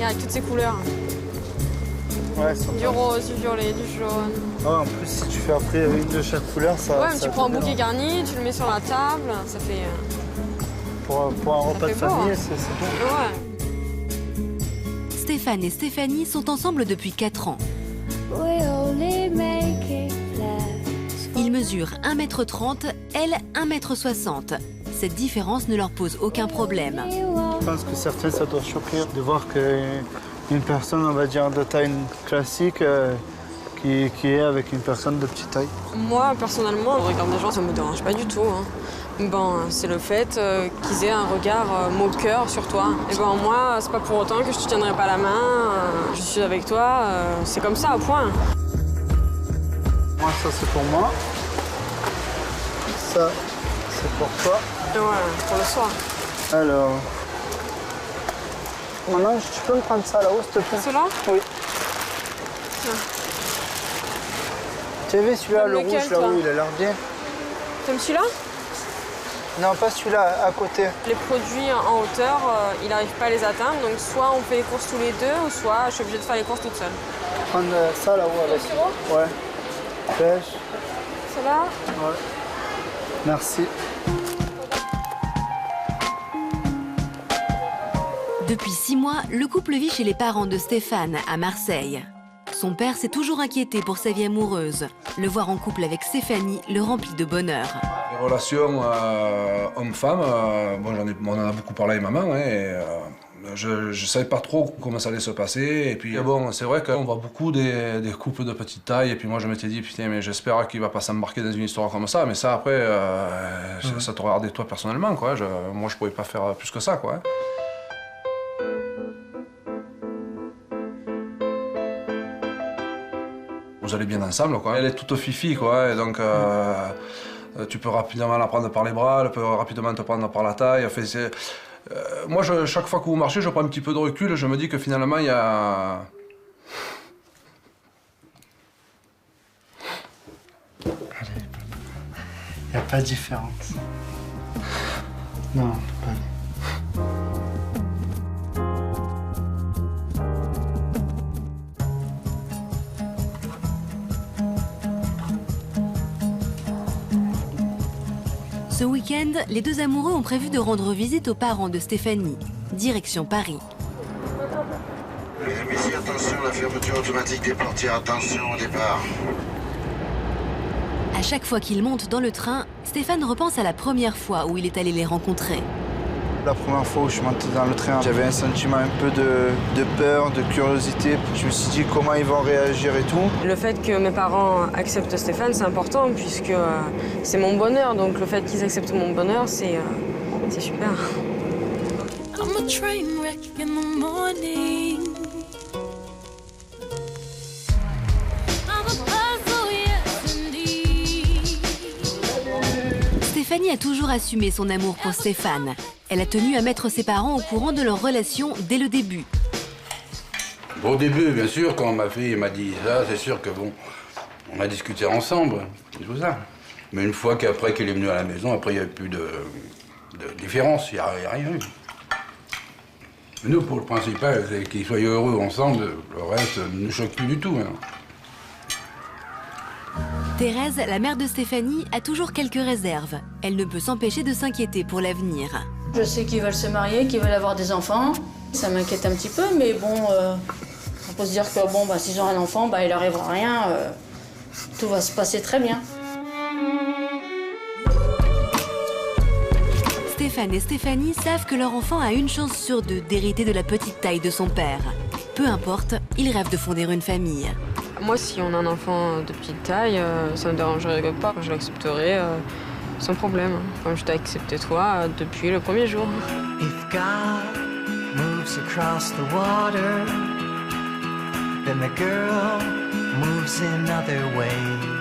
avec toutes ces couleurs. Ouais, du rose, du violet, du jaune. Ouais, en plus, si tu fais après une de chaque couleur, ça... Ouais, mais ça tu prends un fait bouquet bien. garni, tu le mets sur la table, ça fait... Pour un repas de fait beau, famille, hein. c'est bon. Ouais. Stéphane et Stéphanie sont ensemble depuis 4 ans. Ils mesurent 1,30 m, elle 1,60 m. Cette différence ne leur pose aucun problème. Je pense que certains, ça doit choquer de voir qu'une personne, on va dire, de taille classique qui est avec une personne de petite taille. Moi, personnellement, le regard des gens, ça me dérange pas du tout. Hein. Bon, c'est le fait qu'ils aient un regard moqueur sur toi. Et ben moi, c'est pas pour autant que je te tiendrai pas la main. Je suis avec toi, c'est comme ça, point. Moi, ça, c'est pour moi. Ça, c'est pour toi. Et voilà, pour le soir. Alors... Maintenant, tu peux me prendre ça là-haut, s'il te plaît? Celui-là? Oui. Tiens. Tu as vu celui-là, Comme le lequel, rouge, là toi? où il a l'air bien? T'aimes celui-là? Non, pas celui-là, à côté. Les produits en hauteur, il n'arrive pas à les atteindre. Donc soit on fait les courses tous les deux, ou soit je suis obligée de faire les courses toute seule. Prendre ça là-haut avec. Ouais. Pêche. Celui-là? Ouais. Merci. Depuis 6 mois, le couple vit chez les parents de Stéphane, à Marseille. Son père s'est toujours inquiété pour sa vie amoureuse. Le voir en couple avec Stéphanie le remplit de bonheur. Les relations homme-femme, bon, on en a beaucoup parlé avec maman, hein, et, je ne savais pas trop comment ça allait se passer. Et puis bon, c'est vrai qu'on voit beaucoup des couples de petite taille, et puis moi je m'étais dit, putain, mais j'espère qu'il va pas s'embarquer dans une histoire comme ça, mais ça après, ça te regardait toi personnellement, quoi. Moi je pouvais pas faire plus que ça, quoi. Vous allez bien ensemble, quoi. Elle est toute fifi, quoi, et donc tu peux rapidement la prendre par les bras, elle peut rapidement te prendre par la taille. Enfin, moi, chaque fois que vous marchez, je prends un petit peu de recul et je me dis que finalement, il y a... Il n'y a pas de différence. Non, pas. Ce week-end, les deux amoureux ont prévu de rendre visite aux parents de Stéphanie. Direction Paris. Mesdames, messieurs, attention, la fermeture automatique des portières, attention au départ. À chaque fois qu'ils montent dans le train, Stéphane repense à la première fois où il est allé les rencontrer. La première fois où je suis monté dans le train, j'avais un sentiment un peu de peur, de curiosité. Je me suis dit comment ils vont réagir et tout. Le fait que mes parents acceptent Stéphane, c'est important puisque c'est mon bonheur. Donc le fait qu'ils acceptent mon bonheur, c'est super. Stéphanie a toujours assumé son amour pour Stéphane. Elle a tenu à mettre ses parents au courant de leur relation dès le début. Au début, bien sûr, quand ma fille m'a dit ça, c'est sûr que bon, on a discuté ensemble, et tout ça. Mais une fois qu'après qu'elle est venue à la maison, après il n'y avait plus de différence, il n'y a rien eu. Nous, pour le principal, c'est qu'ils soient heureux ensemble, le reste ne nous choque plus du tout. Hein. Thérèse, la mère de Stéphanie, a toujours quelques réserves. Elle ne peut s'empêcher de s'inquiéter pour l'avenir. Je sais qu'ils veulent se marier, qu'ils veulent avoir des enfants. Ça m'inquiète un petit peu, mais bon, on peut se dire que bon, s'ils ont un enfant, il n'arrivera rien. Tout va se passer très bien. Stéphane et Stéphanie savent que leur enfant a une chance sur 2 d'hériter de la petite taille de son père. Peu importe, ils rêvent de fonder une famille. Moi, si on a un enfant de petite taille, ça ne me dérangerait pas. Je l'accepterai sans problème. Comme je t'ai accepté toi depuis le premier jour. If God moves across the water, then the girl moves in other ways.